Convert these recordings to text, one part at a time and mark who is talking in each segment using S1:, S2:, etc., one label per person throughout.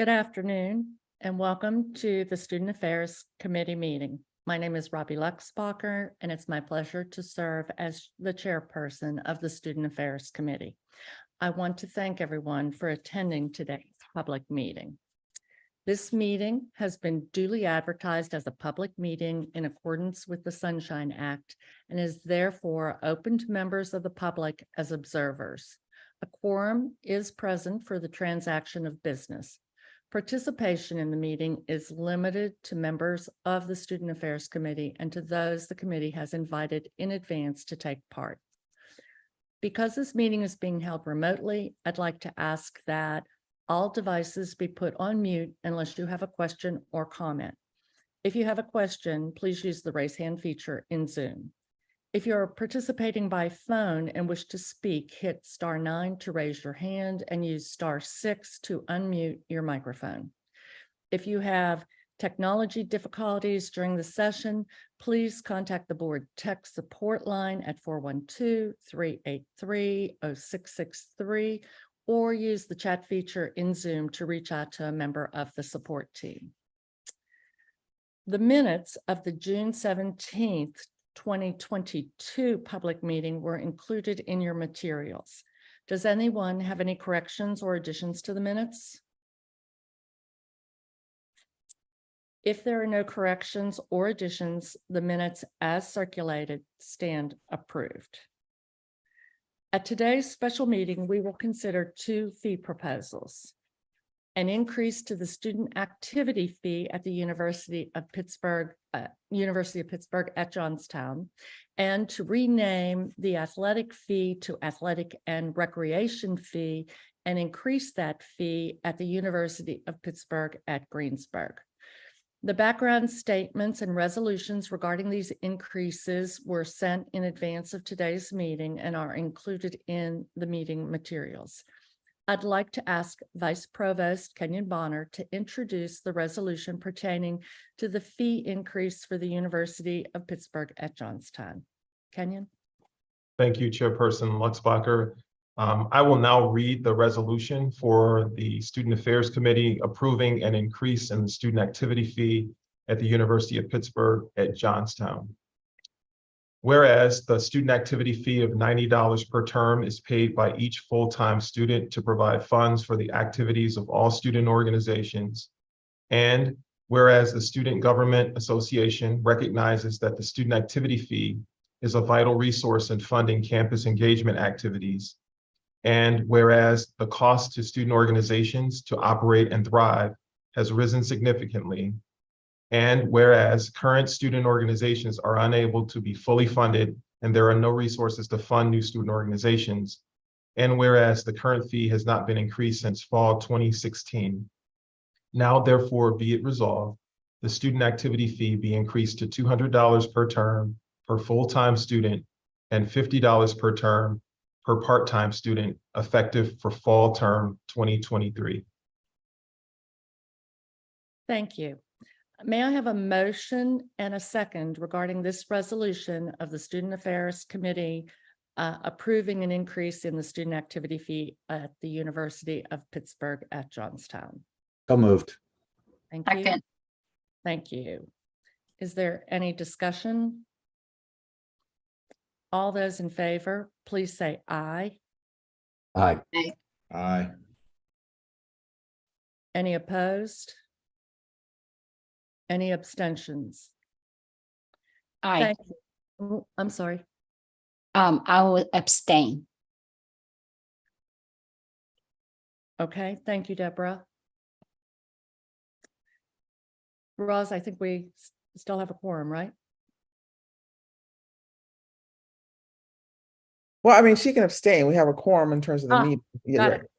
S1: Good afternoon and welcome to the Student Affairs Committee meeting. My name is Robbie Luxbacher and it's my pleasure to serve as the chairperson of the Student Affairs Committee. I want to thank everyone for attending today's public meeting. This meeting has been duly advertised as a public meeting in accordance with the Sunshine Act and is therefore open to members of the public as observers. A quorum is present for the transaction of business. Participation in the meeting is limited to members of the Student Affairs Committee and to those the committee has invited in advance to take part. Because this meeting is being held remotely, I'd like to ask that all devices be put on mute unless you have a question or comment. If you have a question, please use the raise hand feature in Zoom. If you're participating by phone and wish to speak, hit *9 to raise your hand and use *6 to unmute your microphone. If you have technology difficulties during the session, please contact the board tech support line at 412-383-0663 or use the chat feature in Zoom to reach out to a member of the support team. The minutes of the June 17th, 2022 public meeting were included in your materials. Does anyone have any corrections or additions to the minutes? If there are no corrections or additions, the minutes as circulated stand approved. At today's special meeting, we will consider two fee proposals: an increase to the student activity fee at the University of Pittsburgh at Johnstown, and to rename the athletic fee to athletic and recreation fee and increase that fee at the University of Pittsburgh at Greensburg. The background statements and resolutions regarding these increases were sent in advance of today's meeting and are included in the meeting materials. I'd like to ask Vice Provost Kenyon Bonner to introduce the resolution pertaining to the fee increase for the University of Pittsburgh at Johnstown. Kenyon?
S2: Thank you, Chairperson Luxbacher. I will now read the resolution for the Student Affairs Committee approving an increase in the student activity fee at the University of Pittsburgh at Johnstown. Whereas the student activity fee of $90 per term is paid by each full-time student to provide funds for the activities of all student organizations. And whereas the Student Government Association recognizes that the student activity fee is a vital resource in funding campus engagement activities. And whereas the cost to student organizations to operate and thrive has risen significantly. And whereas current student organizations are unable to be fully funded and there are no resources to fund new student organizations. And whereas the current fee has not been increased since fall 2016. Now, therefore, be it resolved, the student activity fee be increased to $200 per term per full-time student and $50 per term per part-time student effective for fall term 2023.
S1: Thank you. May I have a motion and a second regarding this resolution of the Student Affairs Committee approving an increase in the student activity fee at the University of Pittsburgh at Johnstown?
S3: So moved.
S1: Thank you.
S4: Second.
S1: Thank you. Is there any discussion? All those in favor, please say aye.
S3: Aye.
S4: Aye.
S1: Any opposed? Any abstentions?
S4: Aye.
S1: Thank you. Oh, I'm sorry.
S4: I will abstain.
S1: Okay, thank you, Deborah. Roz, I think we still have a quorum, right?
S5: Well, I mean, she can abstain. We have a quorum in terms of the
S1: Ah,
S5: meeting. Yeah,
S1: got
S5: right.
S1: it.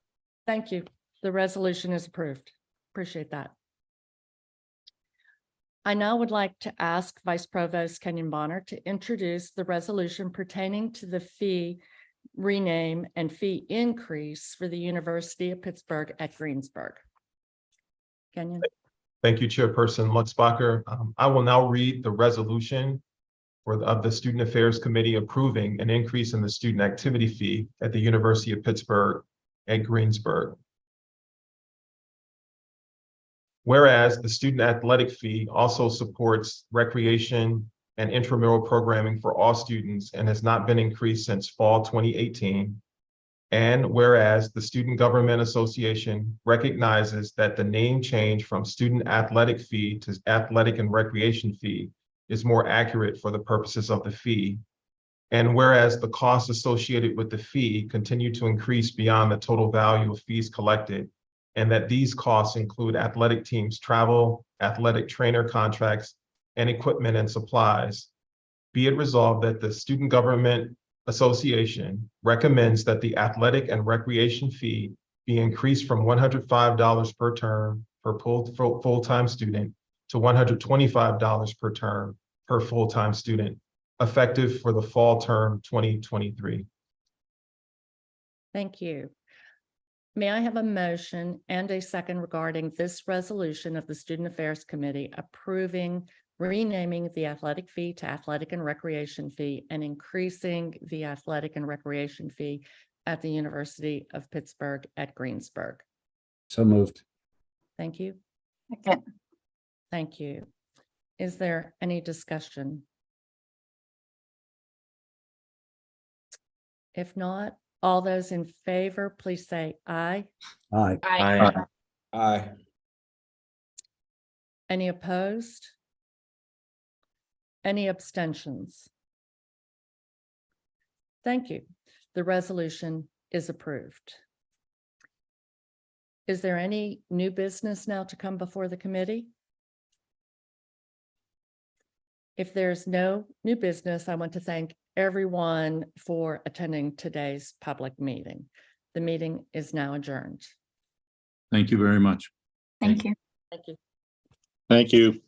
S1: Thank you. The resolution is approved. Appreciate that. I now would like to ask Vice Provost Kenyon Bonner to introduce the resolution pertaining to the fee rename and fee increase for the University of Pittsburgh at Greensburg. Kenyon?
S2: Thank you, Chairperson Luxbacher. I will now read the resolution of the Student Affairs Committee approving an increase in the student activity fee at the University of Pittsburgh at Greensburg. Whereas the student athletic fee also supports recreation and intramural programming for all students and has not been increased since fall 2018. And whereas the Student Government Association recognizes that the name change from student athletic fee to athletic and recreation fee is more accurate for the purposes of the fee. And whereas the costs associated with the fee continue to increase beyond the total value of fees collected, and that these costs include athletic teams' travel, athletic trainer contracts, and equipment and supplies. Be it resolved that the Student Government Association recommends that the athletic and recreation fee be increased from $105 per term per full-time student to $125 per term per full-time student, effective for the fall term 2023.
S1: Thank you. May I have a motion and a second regarding this resolution of the Student Affairs Committee approving renaming the athletic fee to athletic and recreation fee and increasing the athletic and recreation fee at the University of Pittsburgh at Greensburg?
S3: So moved.
S1: Thank you.
S4: Second.
S1: Thank you. Is there any discussion? If not, all those in favor, please say aye.
S3: Aye.
S4: Aye.
S3: Aye.
S1: Any opposed? Any abstentions? Thank you. The resolution is approved. Is there any new business now to come before the committee? If there's no new business, I want to thank everyone for attending today's public meeting. The meeting is now adjourned.
S6: Thank you very much.
S4: Thank you.
S1: Thank you.
S7: Thank you.